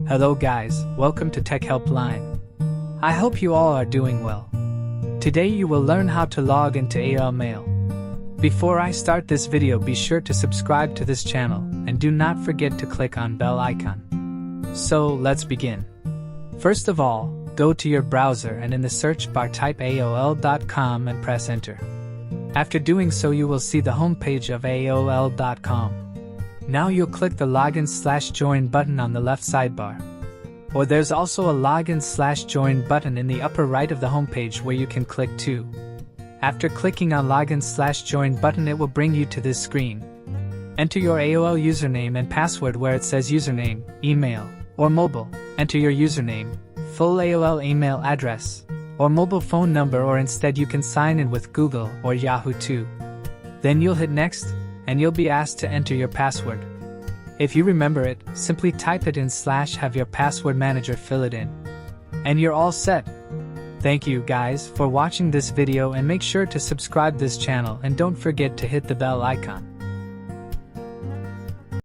Hello guys, welcome to Tech Helpline. I hope you all are doing well. Today you will learn how to log into AOL Mail. Before I start this video, be sure to subscribe to this channel and do not forget to click on bell icon. So let's begin. First of all, go to your browser and in the search bar type AOL.com and press enter. After doing so, you will see the homepage of AOL.com. Now you'll click the login/join button on the left sidebar. Or there's also a login/join button in the upper right of the homepage where you can click too. After clicking on login/join button, it will bring you to this screen. Enter your AOL username and password where it says username, email, or mobile. Enter your username, full AOL email address, or mobile phone number, or instead you can sign in with Google or Yahoo too. Then you'll hit next, and you'll be asked to enter your password. If you remember it, simply type it in / have your password manager fill it in. And you're all set. Thank you guys for watching this video, and make sure to subscribe this channel and don't forget to hit the bell icon.